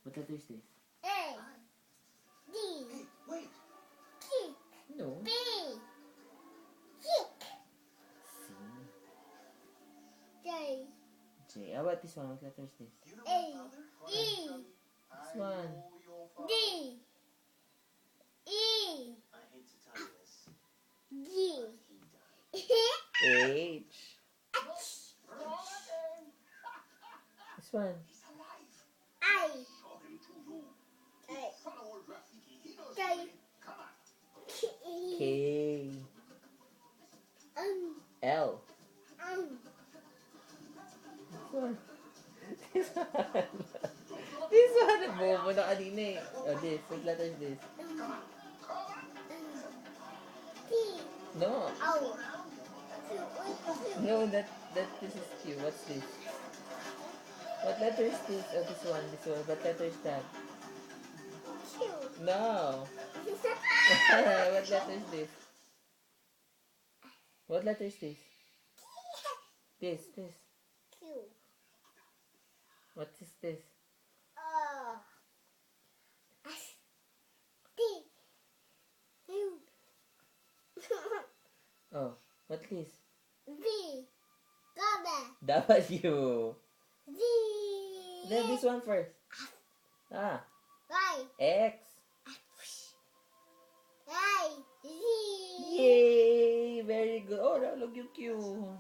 What letter is this? A. D. Hey, wait. Kick. No. B. Kick. C. J. J. How about this one? What letter is this? You know A. what, Father? E. This one. Your father. D. E. I hate to tell you this. G. He died. H. This one. He's alive. I. Show him to you. K. Follow Rafiki. He knows K. the way. Come on. K. Um. L. Um. This one. This one. This one. Bobo na kanina eh. Oh, this. What letter is this? P. No. O. No, this is Q. What's this? What letter is this? Oh, this one. This one. What letter is that? Q. No. What letter is this? What letter is this? This. Q. What is this? S. T. U. Oh, what is this? V. W. W. Z. Then this one first. Ah, Y. X. Y. Z. Yay! Very good. Oh, now look you Q.